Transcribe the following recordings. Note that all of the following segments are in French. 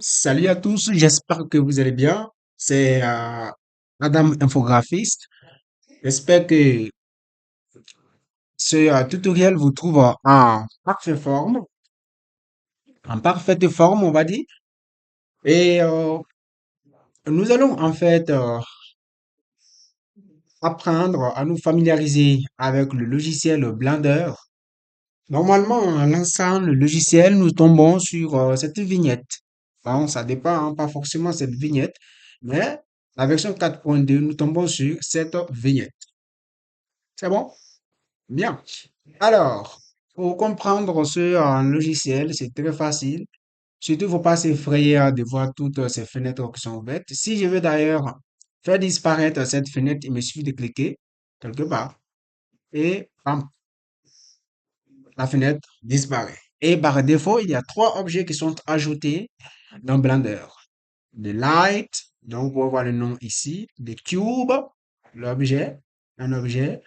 Salut à tous, j'espère que vous allez bien. C'est Adam Infographiste. J'espère que ce tutoriel vous trouve en parfaite forme, on va dire. Et nous allons en fait apprendre à nous familiariser avec le logiciel Blender. Normalement, en lançant le logiciel, nous tombons sur cette vignette. Bon, ça dépend, hein, pas forcément cette vignette, mais la version 4.2, nous tombons sur cette vignette. C'est bon? Bien. Alors, pour comprendre ce logiciel, c'est très facile. Surtout, il ne faut pas s'effrayer de voir toutes ces fenêtres qui sont ouvertes. Si je veux d'ailleurs faire disparaître cette fenêtre, il me suffit de cliquer quelque part et bam, la fenêtre disparaît. Et par défaut, il y a trois objets qui sont ajoutés dans Blender. Le light, donc on va voir le nom ici, le cube, l'objet, un objet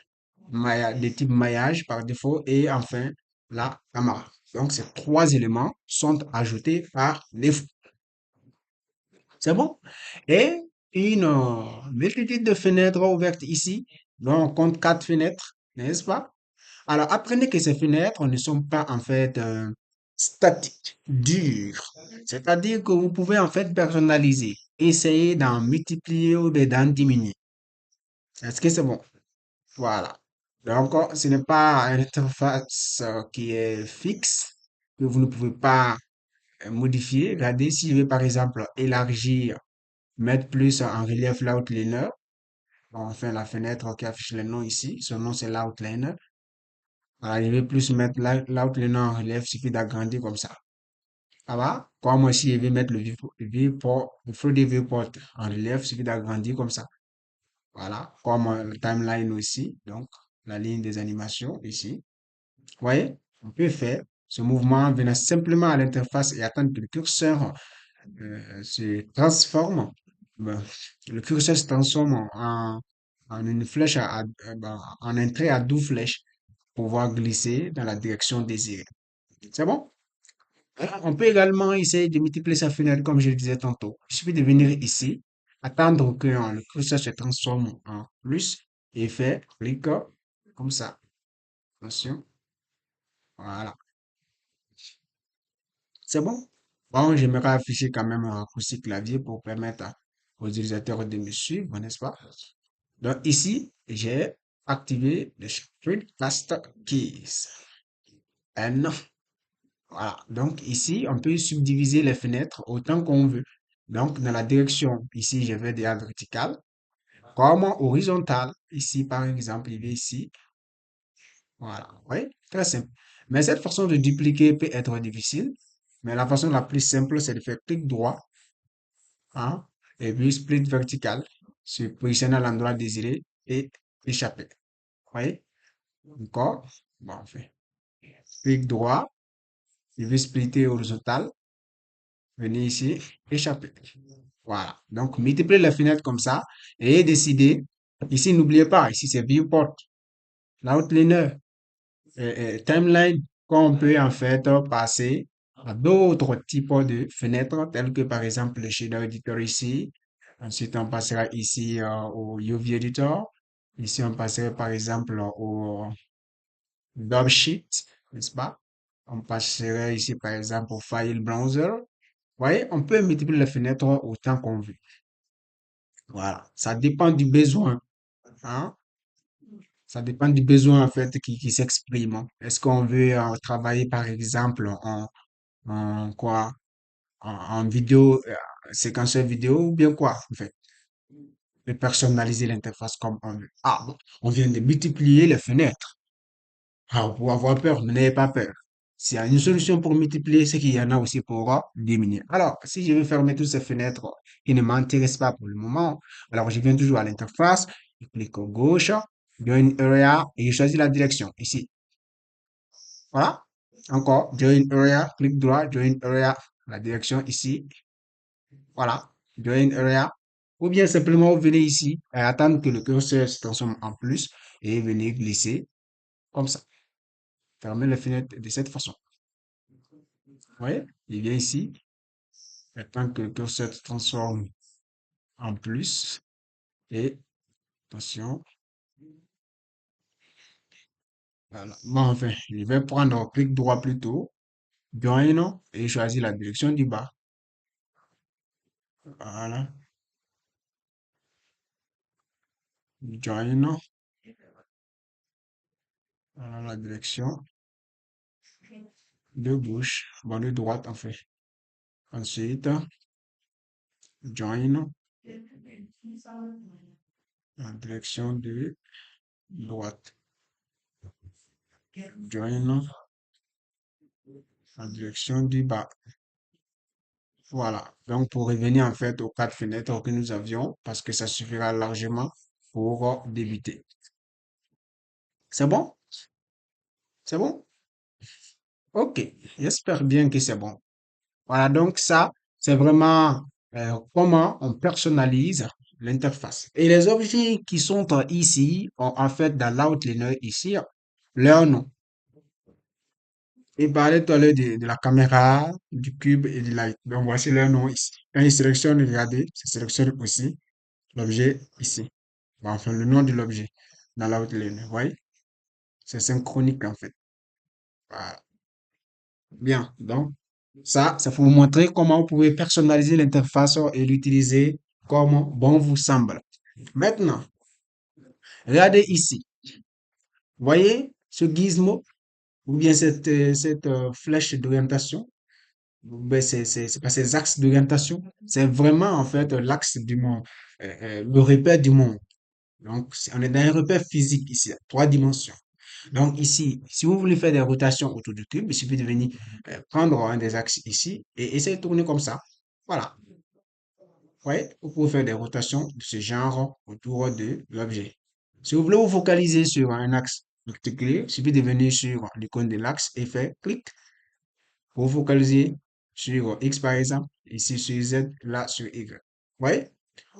de type maillage par défaut, et enfin la caméra. Donc ces trois éléments sont ajoutés par défaut. C'est bon? Et une multitude de fenêtres ouvertes ici. Donc on compte quatre fenêtres, n'est-ce pas? Alors apprenez que ces fenêtres ne sont pas en fait statiques, dures. C'est-à-dire que vous pouvez en fait personnaliser, essayer d'en multiplier ou d'en diminuer. Est-ce que c'est bon? Voilà. Donc, ce n'est pas une interface qui est fixe, que vous ne pouvez pas modifier. Regardez, si je veux par exemple élargir, mettre plus en relief l'outliner, enfin la fenêtre qui affiche le nom ici, son nom c'est l'outliner. Voilà, je vais plus mettre l'outliner en relief, il suffit d'agrandir comme ça. Ça va? Comme moi, si je vais mettre le 3D viewport en relief, il suffit d'agrandir comme ça. Voilà, comme le timeline aussi, donc la ligne des animations ici. Vous voyez, on peut faire ce mouvement en venant simplement à l'interface et attendre que le curseur se transforme. Ben, le curseur se transforme en une flèche, en un trait à 12 flèches pour pouvoir glisser dans la direction désirée. C'est bon? On peut également essayer de multiplier sa fenêtre comme je le disais tantôt. Il suffit de venir ici, attendre que le curseur se transforme en plus et faire clic comme ça. Attention. Voilà. C'est bon? Bon, j'aimerais afficher quand même un raccourci clavier pour permettre aux utilisateurs de me suivre, n'est-ce pas? Donc ici, j'ai activé le Screencast Keys. N. Voilà. Donc ici, on peut subdiviser les fenêtres autant qu'on veut. Donc dans la direction, ici, je vais dire verticale, comme horizontale. Ici, par exemple, il est ici. Voilà. Oui, très simple. Mais cette façon de dupliquer peut être difficile. Mais la façon la plus simple, c'est de faire clic droit, hein, et puis split vertical, se positionner à l'endroit désiré et échapper. Vous voyez? Encore. Bon, on fait clic droit, je vais splitter horizontal, venez ici, échapper. Voilà. Donc, multipliez la fenêtre comme ça et décidez. Ici, n'oubliez pas, ici c'est viewport, l'outliner, timeline, qu'on peut en fait passer à d'autres types de fenêtres, telles que par exemple le shader editor ici. Ensuite, on passera ici au UV editor. Ici, on passerait par exemple au Dub Sheet, n'est-ce pas? On passerait ici par exemple au File Browser. Vous voyez, on peut multiplier les fenêtres autant qu'on veut. Voilà, ça dépend du besoin, hein. Ça dépend du besoin en fait qui s'exprime, hein. Est-ce qu'on veut travailler par exemple en quoi? En vidéo, séquenceur vidéo ou bien quoi en fait? De personnaliser l'interface comme on veut. Ah, bon, on vient de multiplier les fenêtres. Ah, pour avoir peur, mais n'ayez pas peur. S'il y a une solution pour multiplier, c'est qu'il y en a aussi pour diminuer. Alors, si je veux fermer toutes ces fenêtres qui ne m'intéressent pas pour le moment, alors je viens toujours à l'interface, je clique à gauche, Join Area et je choisis la direction ici. Voilà. Encore, Join Area, clic droit, Join Area, la direction ici. Voilà, Join Area. Ou bien simplement vous venez ici et attendre que le curseur se transforme en plus et venir glisser comme ça. Fermez la fenêtre de cette façon. Vous voyez? Il vient ici. Attends que le curseur se transforme en plus. Et attention, voilà. Bon, enfin, je vais prendre clic droit plutôt, join et choisir la direction du bas. Voilà, join, voilà la direction de gauche, bon de droite en fait. Ensuite, join la direction de droite, join la direction du bas. Voilà. Donc, pour revenir en fait aux quatre fenêtres que nous avions, parce que ça suffira largement pour débuter. C'est bon? C'est bon? Ok. J'espère bien que c'est bon. Voilà. Donc, ça, c'est vraiment comment on personnalise l'interface. Et les objets qui sont ici, ont en fait dans l'outliner ici, leur nom. Il parlait tout à l'heure de la caméra, du cube et du light. Donc, voici leur nom ici. Quand il sélectionne, regardez, ça sélectionne aussi l'objet ici. Bon, enfin, le nom de l'objet dans l'outline. Vous voyez? C'est synchronique en fait. Voilà. Bien. Donc, ça, c'est pour vous montrer comment vous pouvez personnaliser l'interface et l'utiliser comme bon vous semble. Maintenant, regardez ici. Vous voyez ce gizmo ou bien cette flèche d'orientation? Ben, c'est pas ces axes d'orientation. C'est vraiment en fait l'axe du monde, le repère du monde. Donc, on est dans un repère physique ici, à trois dimensions. Donc ici, si vous voulez faire des rotations autour du cube, il suffit de venir prendre un des axes ici et essayer de tourner comme ça. Voilà. Vous voyez, vous pouvez faire des rotations de ce genre autour de l'objet. Si vous voulez vous focaliser sur un axe particulier, il suffit de venir sur l'icône de l'axe et faire clic pour vous focaliser sur X par exemple, ici sur Z, là sur Y. Vous voyez?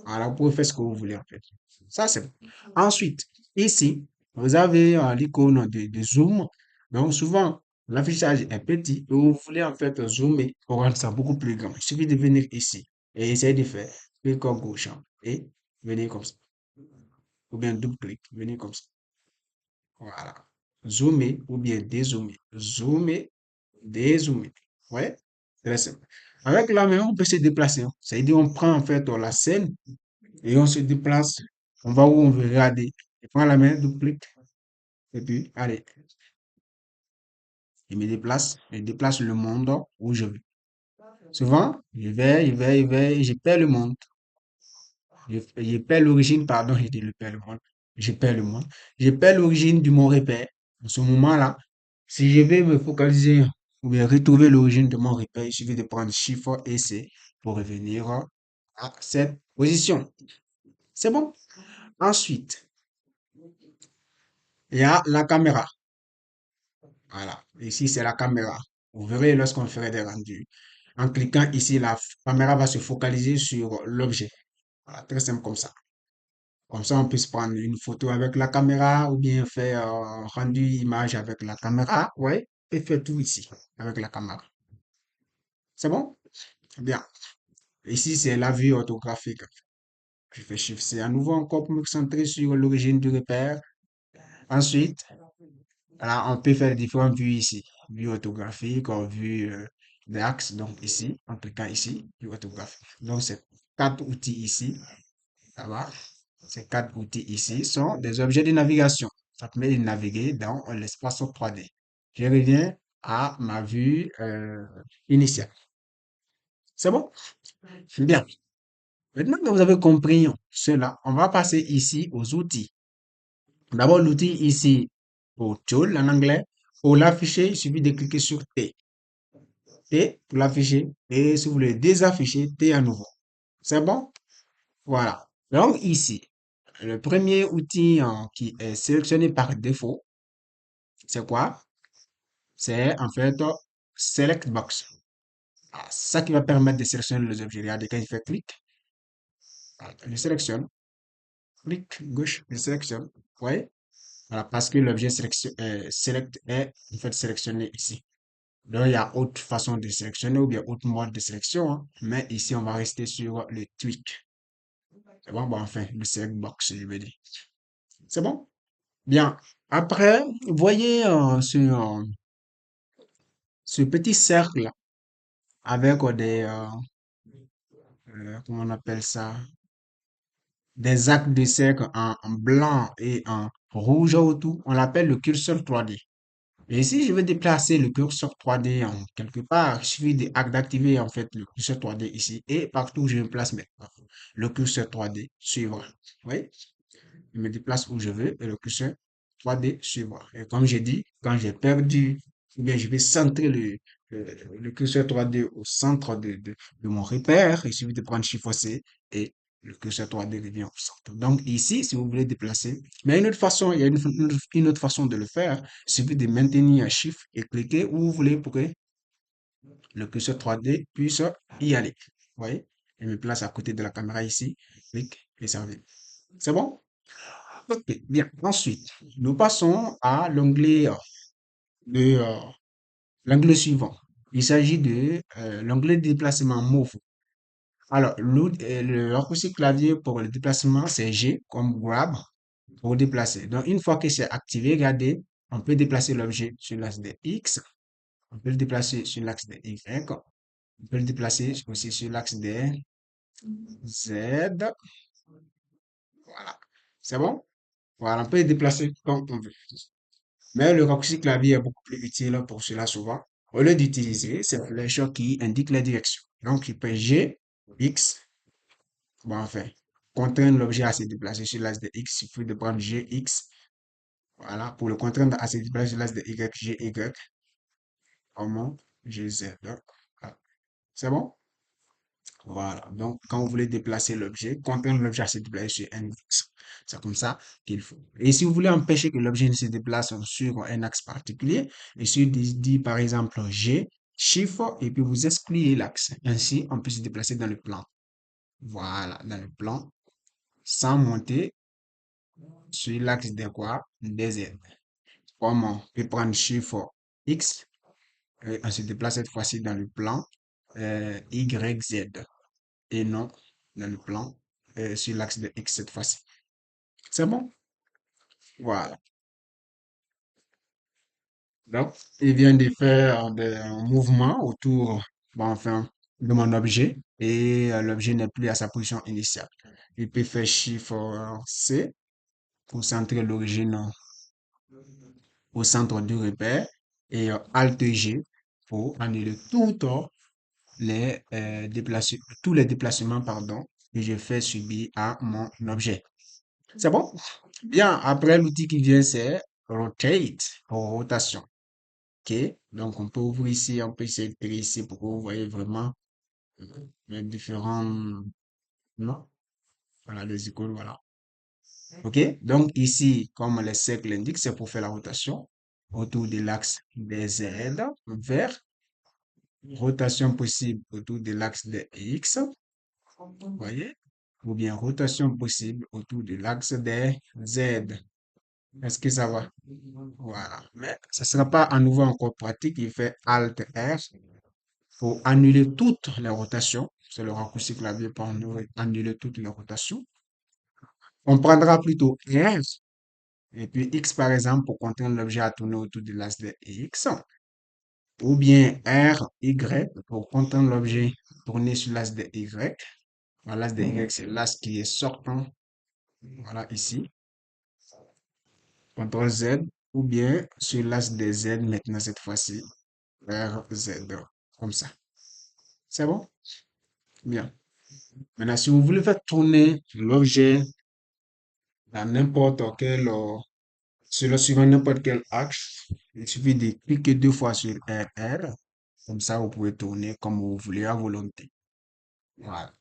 Alors, vous pouvez faire ce que vous voulez en fait. Ça, c'est bon. Ensuite, ici, vous avez l'icône de zoom. Donc, souvent, l'affichage est petit et vous voulez en fait zoomer pour rendre ça beaucoup plus grand. Il suffit de venir ici et essayer de faire clic gauche et venir comme ça. Ou bien double clic, venir comme ça. Voilà. Zoomer ou bien dézoomer. Zoomer, dézoomer. Ouais, très simple. Avec la main, on peut se déplacer, hein. C'est-à-dire, on prend en fait la scène et on se déplace. On va où on veut regarder. Je prends la main, double clic, et puis, allez, je déplace le monde où je veux. Souvent, et je perds le monde. Je perds l'origine, pardon, j'ai dit le perds le monde. Je perds le monde. Je perds l'origine de mon repère. En ce moment-là, si je vais me focaliser ou bien retrouver l'origine de mon repère, il suffit de prendre chiffre et C pour revenir à cette position. C'est bon? Ensuite, il y a la caméra. Voilà. Ici, c'est la caméra. Vous verrez lorsqu'on ferait des rendus. En cliquant ici, la caméra va se focaliser sur l'objet. Voilà, très simple comme ça. Comme ça, on peut se prendre une photo avec la caméra ou bien faire un rendu image avec la caméra. Ouais, et faire tout ici avec la caméra. C'est bon? Bien. Ici, c'est la vue orthographique. Je fais Shift C à nouveau encore pour me concentrer sur l'origine du repère. Ensuite, là, on peut faire différentes vues ici. Vue orthographique, vue d'axe. Donc ici, en cliquant ici, vue orthographique. Donc ces quatre outils ici, ça va. Ces quatre outils ici sont des objets de navigation. Ça permet de naviguer dans l'espace 3D. Je reviens à ma vue initiale. C'est bon? Bien. Maintenant que vous avez compris cela, on va passer ici aux outils. D'abord, l'outil ici, pour tool en anglais. Pour l'afficher, il suffit de cliquer sur T. T pour l'afficher. Et si vous voulez désafficher, T à nouveau. C'est bon? Voilà. Donc ici, le premier outil qui est sélectionné par défaut, c'est quoi? C'est en fait Select Box. Ah, c'est ça qui va permettre de sélectionner les objets. Regardez, quand je fais clic, je sélectionne. Clic gauche, je sélectionne. Vous voyez? Voilà, parce que l'objet select est en fait sélectionné ici. Donc, il y a autre façon de sélectionner ou bien autre mode de sélection, hein. Mais ici, on va rester sur le tweak. C'est bon? Bon, enfin, le select box, je veux dire. C'est bon? Bien. Après, voyez ce petit cercle avec comment on appelle ça? Des arcs de cercle en blanc et en rouge autour. On l'appelle le curseur 3D. Et si je veux déplacer le curseur 3D en quelque part, il suffit d'activer en fait le curseur 3D ici et partout où je me place maintenant. Le curseur 3D suivra. Oui, je me déplace où je veux et le curseur 3D suivra. Et comme j'ai dit, quand j'ai perdu, eh bien, je vais centrer le curseur 3D au centre de mon repère. Il suffit de prendre Shift C et le curseur 3D revient au centre. Donc ici, si vous voulez déplacer, mais une autre façon, il y a une autre façon de le faire. Il suffit de maintenir un Shift et cliquer où vous voulez pour que le curseur 3D puisse y aller. Vous voyez? Je me place à côté de la caméra ici, clique et ça revient. C'est bon? Ok, bien. Ensuite, nous passons à de, euh, l'onglet suivant. Il s'agit de l'onglet déplacement Move. Alors, le raccourci clavier pour le déplacement, c'est G comme grab pour déplacer. Donc, une fois que c'est activé, regardez, on peut déplacer l'objet sur l'axe de X, on peut le déplacer sur l'axe de Y, on peut le déplacer aussi sur l'axe de Z. Voilà. C'est bon? Voilà, on peut le déplacer comme on veut. Mais le raccourci clavier est beaucoup plus utile pour cela souvent. Au lieu d'utiliser ces flèches qui indiquent la direction. Donc, il peut G, X, bon, enfin, contraindre l'objet à se déplacer sur l'axe de X, il suffit de prendre G, X. Voilà, pour le contraindre à se déplacer sur l'axe de Y, G, Y, comment G, Z. Donc, voilà. C'est bon? Voilà. Donc, quand vous voulez déplacer l'objet, contraindre l'objet à se déplacer sur un axe. C'est comme ça qu'il faut. Et si vous voulez empêcher que l'objet ne se déplace sur un axe particulier, il suffit de dire par exemple G, chiffre, et puis vous excluez l'axe. Ainsi, on peut se déplacer dans le plan. Voilà, dans le plan, sans monter sur l'axe des quoi? Des Z. Comment? On peut prendre chiffre X, et on se déplace cette fois-ci dans le plan Y, Z. Et non dans le plan sur l'axe de X cette fois-ci. C'est bon? Voilà. Donc, il vient de faire des mouvements autour, bon, enfin, de mon objet et l'objet n'est plus à sa position initiale. Il peut faire Shift C pour centrer l'origine au centre du repère et Alt G pour annuler tous les déplacements, pardon, que j'ai fait subir à mon objet. C'est bon? Bien, après, l'outil qui vient, c'est Rotate, pour rotation. OK? Donc, on peut ouvrir ici, on peut essayer de tirer ici pour que vous voyez vraiment euh, les différents, non? Voilà, les icônes, voilà. OK? Donc, ici, comme les cercles l'indiquent, c'est pour faire la rotation autour de l'axe des Z vers rotation possible autour de l'axe des X, vous voyez? Ou bien rotation possible autour de l'axe des Z. Est-ce que ça va? Voilà. Mais ce ne sera pas à nouveau encore pratique. Il fait Alt R pour annuler toutes les rotations. C'est le raccourci clavier pour annuler toutes les rotations. On prendra plutôt R et puis X par exemple pour contraindre l'objet à tourner autour de l'axe de X. Ou bien R, Y pour contraindre l'objet à tourner sur l'axe de Y. Voilà, l'axe de Y, c'est l'axe qui est sortant. Voilà, ici. CTRL Z. Ou bien sur l'axe des Z maintenant cette fois-ci. R, Z. Comme ça. C'est bon? Bien. Maintenant, si vous voulez faire tourner l'objet dans n'importe quel, suivant n'importe quel axe, il suffit de cliquer deux fois sur RR. Comme ça, vous pouvez tourner comme vous voulez à volonté. Voilà.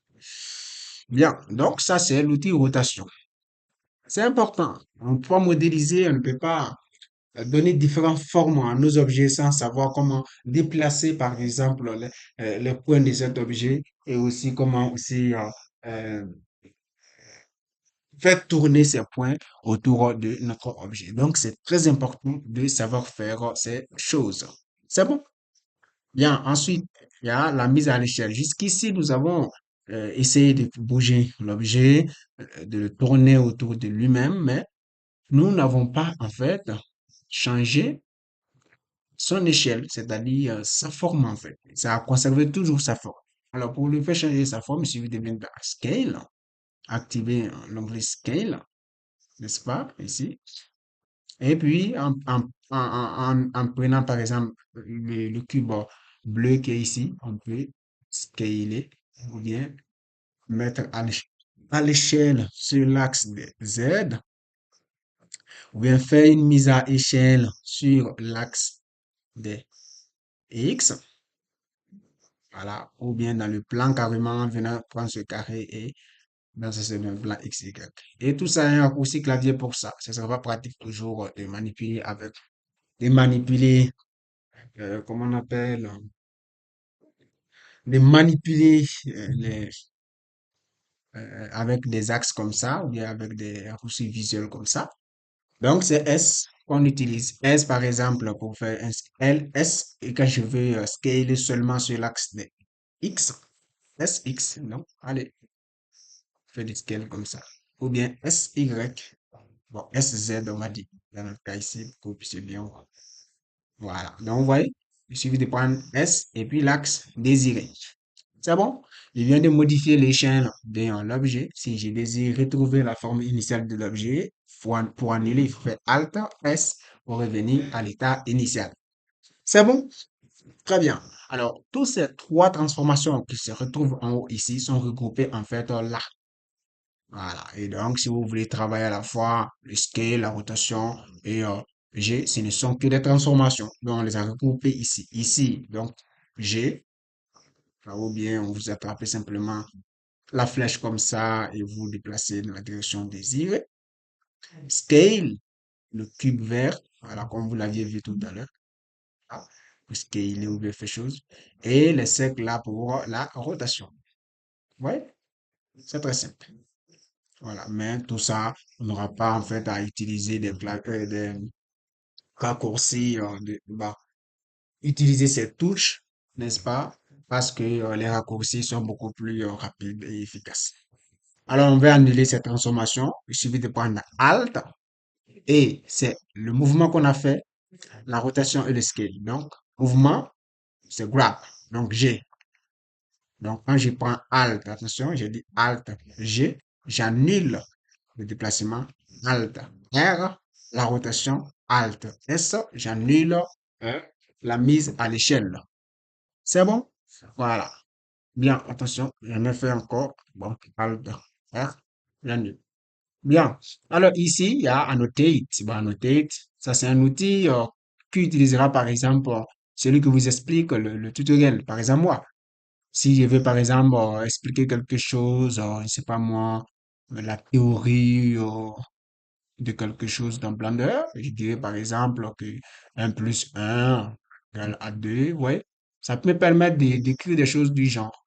Bien. Donc, ça, c'est l'outil rotation. C'est important. On peut pas modéliser, on ne peut pas donner différentes formes à nos objets sans savoir comment déplacer, par exemple, les points de cet objet et aussi comment aussi euh, faire tourner ces points autour de notre objet. Donc, c'est très important de savoir faire ces choses. C'est bon? Bien, ensuite, il y a la mise à l'échelle. Jusqu'ici, nous avons essayé de bouger l'objet, de le tourner autour de lui-même, mais nous n'avons pas, en fait, changé son échelle, c'est-à-dire sa forme, en fait. Ça a conservé toujours sa forme. Alors, pour lui faire changer sa forme, il suffit de venir dans Scale, activer l'onglet Scale, n'est-ce pas, ici. Et puis, en prenant, par exemple, le cube bleu qui est ici, on peut scaler ou bien mettre à l'échelle sur l'axe de Z, ou bien faire une mise à échelle sur l'axe des X, voilà, ou bien dans le plan carrément, en venant prendre ce carré et dans ce second plan X, Y. Et tout ça est un raccourci clavier pour ça. Ce sera pas pratique toujours de manipuler, comment on appelle, de manipuler avec des axes comme ça, ou bien avec des raccourcis visuels comme ça. Donc, c'est S qu'on utilise. S, par exemple, pour faire un L, S, et quand je veux scaler seulement sur l'axe de X, S, X, non, allez, fais des scales comme ça. Ou bien S, Y, bon, S, Z, on va dire, dans notre cas ici, pour que vous puissiez bien voir. Voilà. Donc, vous voyez, il suffit de prendre S et puis l'axe désiré. C'est bon? Je viens de modifier l'échelle de l'objet. Si je désire retrouver la forme initiale de l'objet, pour annuler, il faut faire Alt S pour revenir à l'état initial. C'est bon? Très bien. Alors, toutes ces trois transformations qui se retrouvent en haut ici sont regroupées en fait là. Voilà. Et donc, si vous voulez travailler à la fois le scale, la rotation et G, ce ne sont que des transformations. Donc, on les a regroupées ici. Ici, donc, G, ou bien on vous attrapez simplement la flèche comme ça et vous déplacez dans la direction désirée. Scale, le cube vert, voilà, comme vous l'aviez vu tout à l'heure. Là, pour scaler ou bien faire chose. Et les cercles là pour la rotation. Ouais, c'est très simple. Voilà, mais tout ça, on n'aura pas en fait à utiliser des raccourcis, bah, utiliser ces touches, n'est-ce pas? Parce que les raccourcis sont beaucoup plus rapides et efficaces. Alors, on va annuler cette transformation. Il suffit de prendre Alt et c'est le mouvement qu'on a fait, la rotation et le scale. Donc, mouvement, c'est grab. Donc, G. Donc, quand je prends Alt, attention, j'ai dit Alt, G, j'annule le déplacement Alt, R, la rotation Alt, S, j'annule hein, la mise à l'échelle. C'est bon? Voilà. Bien, attention, j'en ai fait encore. Bon, Alt, R, j'annule. Bien. Alors ici, il y a Annotate. Bon, Annotate, ça c'est un outil qui utilisera par exemple celui que vous explique le tutoriel. Par exemple, moi, si je veux par exemple expliquer quelque chose, je ne sais pas moi, la théorie de quelque chose dans Blender, je dirais par exemple que 1 plus 1 égale à 2, ouais. Ça peut me permettre d'écrire des choses du genre.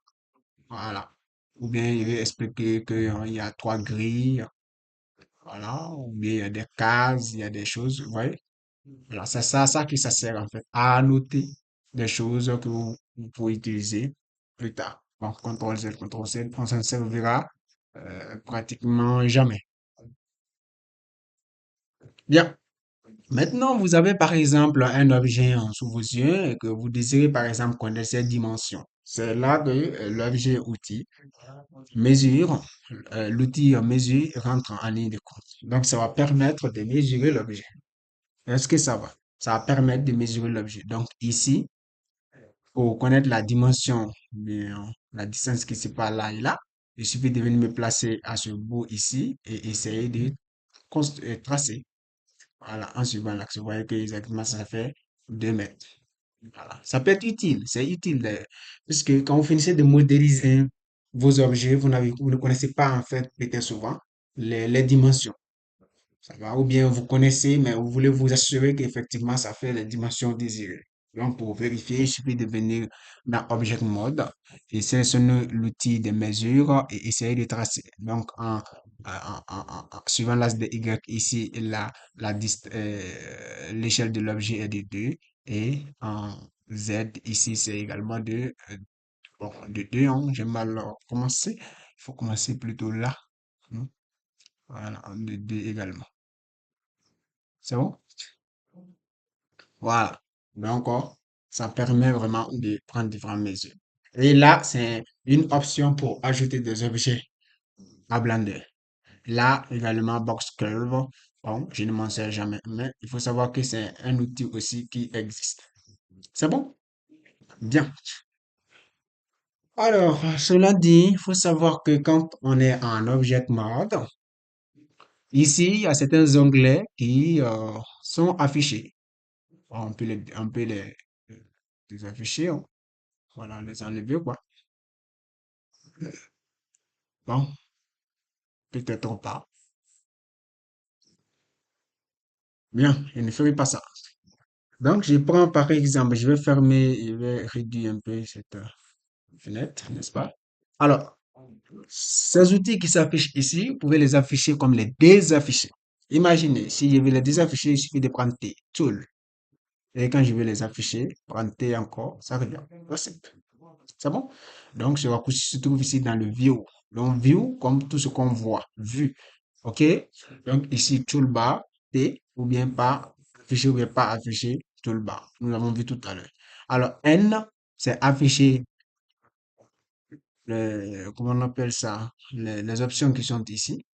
Voilà. Ou bien je vais expliquer qu'il y a trois grilles. Voilà, ou bien il y a des cases, il y a des choses, vous voyez. Voilà, c'est ça que ça sert en fait, à noter des choses que vous pouvez utiliser plus tard. Bon, CTRL-Z, CTRL-Z, on s'en servira pratiquement jamais. Bien, maintenant vous avez par exemple un objet sous vos yeux et que vous désirez par exemple connaître ses dimensions. C'est là que l'objet outil mesure, l'outil mesure rentre en ligne de compte. Donc ça va permettre de mesurer l'objet. Est-ce que ça va? Ça va permettre de mesurer l'objet. Donc ici, pour connaître la dimension, bien, la distance qui sépare là et là, il suffit de venir me placer à ce bout ici et essayer de tracer. Voilà, en suivant l'axe. Vous voyez que exactement ça fait 2 mètres. Voilà. Ça peut être utile, c'est utile puisque quand vous finissez de modéliser vos objets, vous ne connaissez pas en fait peut-être souvent les dimensions. Ça va, ou bien vous connaissez, mais vous voulez vous assurer qu'effectivement ça fait les dimensions désirées. Donc, pour vérifier, il suffit de venir dans Object Mode et sélectionner l'outil de mesure et essayer de tracer. Donc, suivant l'axe de Y ici, l'échelle de l'objet est de 2 et Z ici, c'est également bon, de 2, hein. J'ai mal commencé. Il faut commencer plutôt là. Hmm. Voilà, de 2 également. C'est bon? Voilà. Donc, ça permet vraiment de prendre différentes mesures. Et là, c'est une option pour ajouter des objets à Blender. Là, également, Box Curve. Bon, je ne m'en sers jamais, mais il faut savoir que c'est un outil aussi qui existe. C'est bon? Bien. Alors, cela dit, il faut savoir que quand on est en Object Mode, ici, il y a certains onglets qui sont affichés. On peut les afficher, hein. Voilà, les enlever, quoi. Bon, peut-être pas. Bien, je ne ferai pas ça. Donc, je prends par exemple, je vais fermer, je vais réduire un peu cette fenêtre, n'est-ce pas? Alors, ces outils qui s'affichent ici, vous pouvez les afficher comme les désafficher. Imaginez, si je veux les désafficher, il suffit de prendre T, Tool. Et quand je vais les afficher, prendre T encore, ça revient. C'est simple. C'est bon? Donc, ce raccourci se trouve ici dans le View. Donc, View, comme tout ce qu'on voit, vu. OK? Donc, ici, Toolbar, T, ou bien pas affiché ou bien pas affiché, Toolbar. Nous l'avons vu tout à l'heure. Alors, N, c'est afficher comment on appelle ça, les options qui sont ici,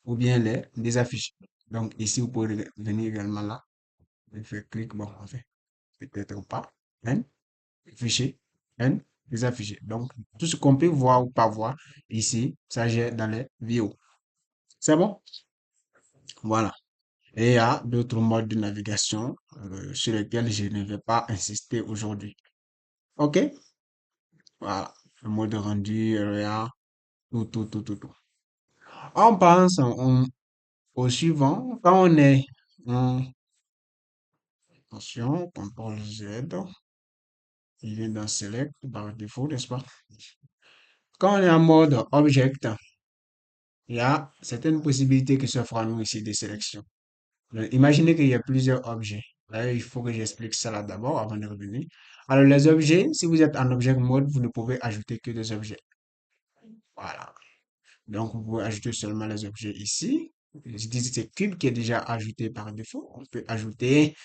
ou bien les désafficher. Donc, ici, vous pouvez venir également là, et faire clic, bon, en fait, peut-être pas, N, afficher, N, désafficher. Donc, tout ce qu'on peut voir ou pas voir, ici, ça gère dans les vidéos. C'est bon? Voilà. Et il y a d'autres modes de navigation sur lesquels je ne vais pas insister aujourd'hui. OK? Voilà. Le mode rendu, area, tout. On pense au suivant. Quand on est en, attention, CTRL Z, il vient dans Select par défaut, n'est-ce pas? Quand on est en mode Object, il y a certaines possibilités qui s'offrent à nous ici de sélection. Donc, imaginez qu'il y a plusieurs objets. Là, il faut que j'explique ça là d'abord avant de revenir. Alors, les objets, si vous êtes en Object Mode, vous ne pouvez ajouter que des objets. Voilà. Donc, vous pouvez ajouter seulement les objets ici. Je dis c'est Cube qui est déjà ajouté par défaut. On peut ajouter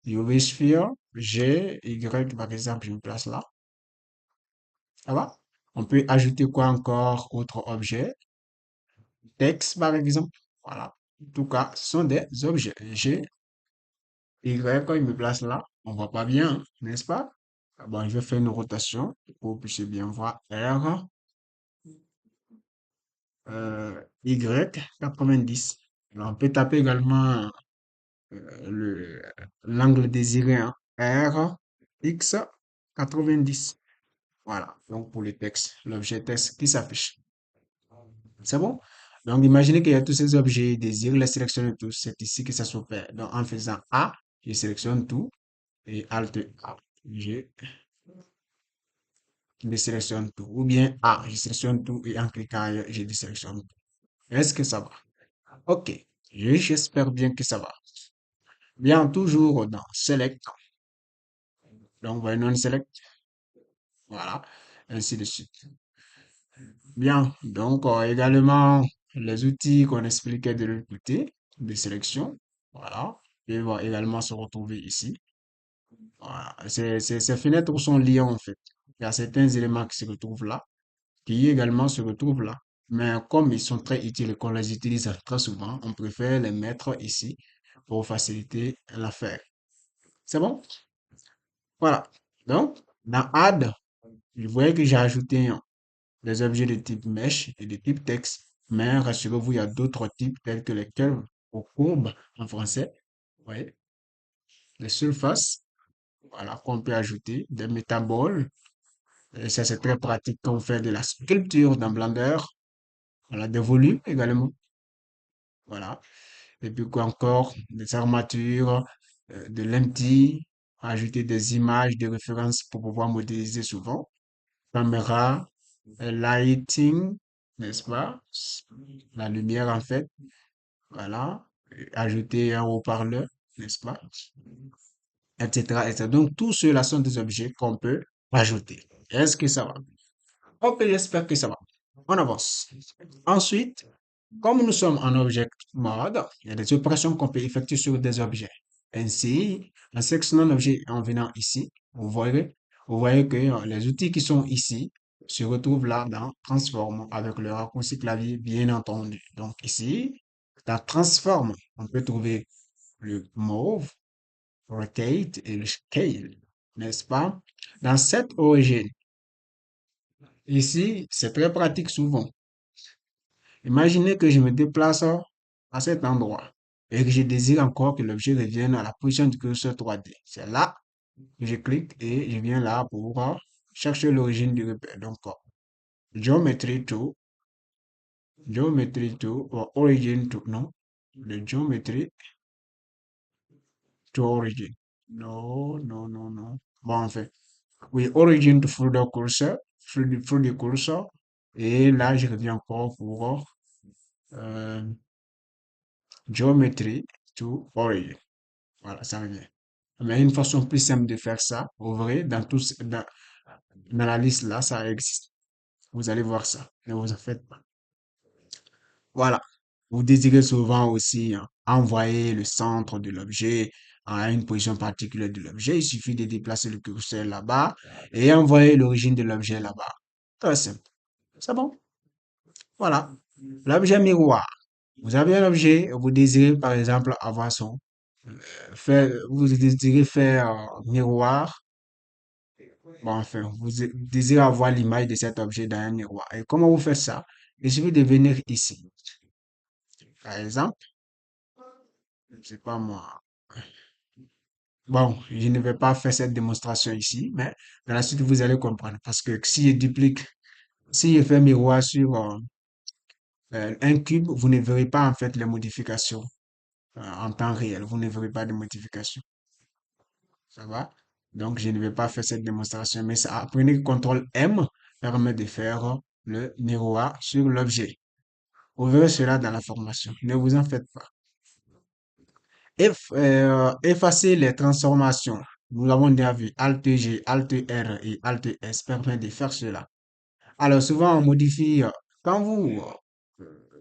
UV Sphere, G, Y, par exemple, je me place là. Ça va? On peut ajouter quoi encore? Autre objet. Texte, par exemple. Voilà. En tout cas, ce sont des objets. G, Y, quand il me place là, on voit pas bien, n'est-ce pas? Ah bon, je vais faire une rotation pour que vous puissiez bien voir. R, Y, 90. Alors, on peut taper également l'angle désiré, hein. R, X, 90. Voilà, donc pour le texte, l'objet texte qui s'affiche. C'est bon? Donc imaginez qu'il y a tous ces objets désirés, les sélectionner tous. C'est ici que ça s'opère. Donc en faisant A, je sélectionne tout et Alt A, je désélectionne tout. Ou bien A, je sélectionne tout et en cliquant ailleurs, je désélectionne tout. Est-ce que ça va? Ok, j'espère bien que ça va. Bien, toujours dans Select. Donc, voyons non-select. Voilà, ainsi de suite. Bien, donc également les outils qu'on expliquait de l'autre côté de sélection, voilà, ils vont également se retrouver ici. Voilà. Ces fenêtres sont liées en fait. Il y a certains éléments qui se retrouvent là, qui également se retrouvent là. Mais comme ils sont très utiles et qu'on les utilise très souvent, on préfère les mettre ici pour faciliter l'affaire. C'est bon? Voilà. Donc, dans Add, vous voyez que j'ai ajouté des objets de type mesh et de type texte. Mais rassurez-vous, il y a d'autres types tels que les curves ou courbes en français. Vous voyez, les surfaces, voilà, qu'on peut ajouter, des métaboles. Et ça, c'est très pratique quand on fait de la sculpture dans Blender. Voilà, des volumes également. Voilà. Et puis quoi encore, des armatures, de l'empty, ajouter des images de référence pour pouvoir modéliser souvent. Caméra, lighting, n'est-ce pas? La lumière en fait. Voilà. Ajouter un haut-parleur, n'est-ce pas? etc., etc. Donc, tout cela sont des objets qu'on peut ajouter. Est-ce que ça va? Ok, j'espère que ça va. On avance. Ensuite, comme nous sommes en object mode, il y a des opérations qu'on peut effectuer sur des objets. Ainsi, en sélectionnant l'objet et en venant ici, vous voyez que les outils qui sont ici se retrouvent là dans Transform avec le raccourci clavier, bien entendu. Donc ici, dans Transform, on peut trouver le Move, Rotate et le Scale, n'est-ce pas? Dans cette origine, ici, c'est très pratique souvent. Imaginez que je me déplace à cet endroit et que je désire encore que l'objet revienne à la position du curseur 3D. C'est là que je clique et je viens là pour chercher l'origine du repère. Donc, Geometry to, Geometry to, ou Origin to, non, le Geometry to Origin. Non, non, non, non. Bon, enfin, oui, Origin to Folder Cursor, through the Cursor. Et là, je reviens encore pour Geometry to Origin. Voilà, ça revient. Mais une façon plus simple de faire ça, ouvrez dans la liste là, ça existe. Vous allez voir ça. Ne vous en faites pas. Voilà. Vous désirez souvent aussi envoyer le centre de l'objet à une position particulière de l'objet. Il suffit de déplacer le curseur là-bas et envoyer l'origine de l'objet là-bas. Très simple. C'est bon? Voilà. L'objet miroir. Vous avez un objet, vous désirez par exemple avoir vous désirez faire miroir. Bon, enfin, vous désirez avoir l'image de cet objet dans un miroir. Et comment vous faites ça? Il suffit de venir ici. Par exemple, je sais pas moi. Bon, je ne vais pas faire cette démonstration ici, mais dans la suite, vous allez comprendre. Parce que si je fais un miroir sur un cube, vous ne verrez pas en fait les modifications en temps réel. Vous ne verrez pas de modifications. Ça va? Donc, je ne vais pas faire cette démonstration, mais ça, apprenez que CTRL M permet de faire le miroir sur l'objet. Vous verrez cela dans la formation. Ne vous en faites pas. Effacer les transformations. Nous l'avons déjà vu. Alt G, Alt R et Alt S permet de faire cela. Alors, souvent, on modifie, quand vous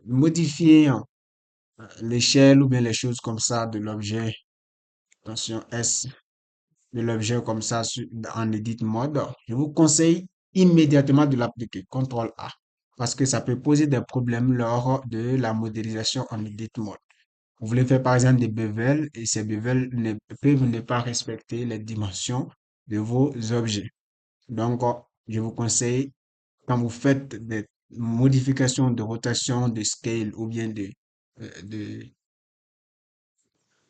modifiez l'échelle ou bien les choses comme ça de l'objet, attention S, de l'objet comme ça en edit mode, je vous conseille immédiatement de l'appliquer. CTRL A. Parce que ça peut poser des problèmes lors de la modélisation en edit mode. Vous voulez faire par exemple des bevels et ces bevels peuvent ne pas respecter les dimensions de vos objets. Donc, je vous conseille, quand vous faites des modifications de rotation, de scale ou bien de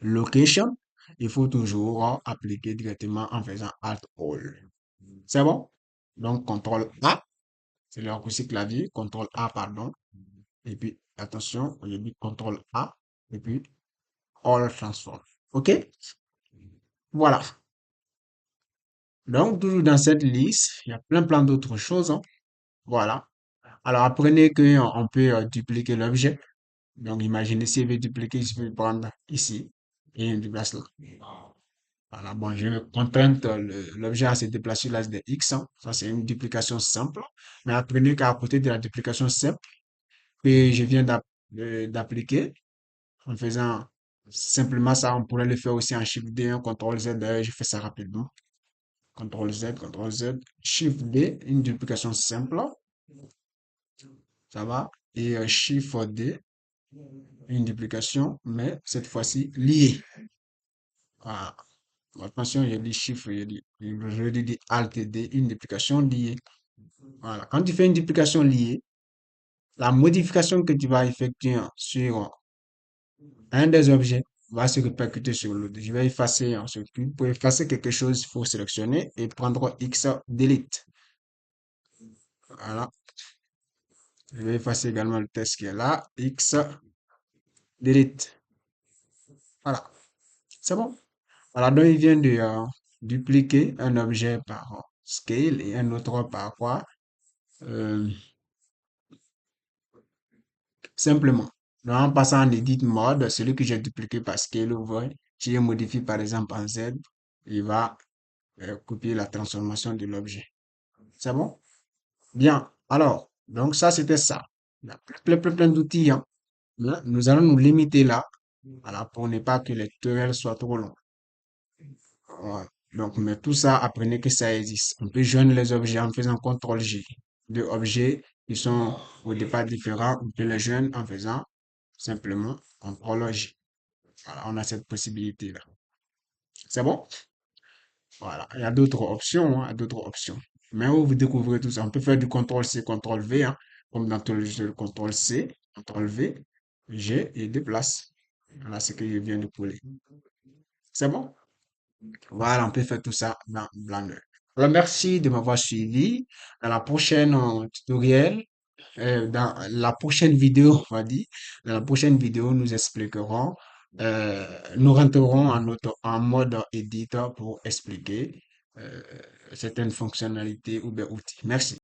location, il faut toujours appliquer directement en faisant Alt All. C'est bon? Donc, CTRL A, c'est le raccourci clavier, CTRL A, pardon. Et puis, attention, on dit CTRL A, et puis All Transform. OK? Voilà. Donc, toujours dans cette liste, il y a plein d'autres choses, hein. Voilà. Alors, apprenez qu'on peut dupliquer l'objet. Donc, imaginez si je veux dupliquer, je vais prendre ici et je déplace là. Voilà, bon, je vais contraindre l'objet à se déplacer sur l'axe de X, hein. Ça, c'est une duplication simple. Mais apprenez qu'à côté de la duplication simple que je viens d'appliquer, en faisant simplement ça, on pourrait le faire aussi en Shift D, un CTRL Z. D'ailleurs, je fais ça rapidement. CTRL Z, Shift D, une duplication simple, ça va. Et Shift D, une duplication, mais cette fois-ci liée. Voilà. Attention, j'ai dit Shift, je dis Alt D, une duplication liée. Voilà. Quand tu fais une duplication liée, la modification que tu vas effectuer sur un des objets va se répercuter sur l'autre. Je vais effacer ce cube. Pour effacer quelque chose, il faut sélectionner et prendre X Delete. Voilà. Je vais effacer également le texte qui est là. X delete. Voilà. C'est bon. Voilà. Donc, il vient de dupliquer un objet par scale et un autre par quoi? Euh, simplement. Donc, en passant en edit mode, celui que j'ai dupliqué par scale, vous voyez, j'ai modifié par exemple en Z. il va copier la transformation de l'objet. C'est bon? Bien. Alors, donc ça, c'était ça. Il y a plein d'outils, hein. Mais nous allons nous limiter là, voilà, pour ne pas que les tutoriels soient trop longs. Voilà. Donc, mais tout ça, apprenez que ça existe. On peut joindre les objets en faisant CTRL-J. Deux objets qui sont au départ différents, on peut les joindre en faisant simplement CTRL-J. Voilà, on a cette possibilité-là. C'est bon? Voilà. Il y a d'autres options, hein, il y a d'autres options. Mais vous découvrez tout ça. On peut faire du CTRL-C, CTRL-V, hein, comme dans tout le jeu, CTRL-C, CTRL-V, G et déplace. Voilà ce que je viens de coller. C'est bon? Voilà, on peut faire tout ça dans Blender. Alors, merci de m'avoir suivi. Dans la prochaine tutoriel, dans la prochaine vidéo, on va dire, dans la prochaine vidéo, nous expliquerons, nous rentrerons en mode éditeur pour expliquer certaines fonctionnalités ou bien outils. Merci.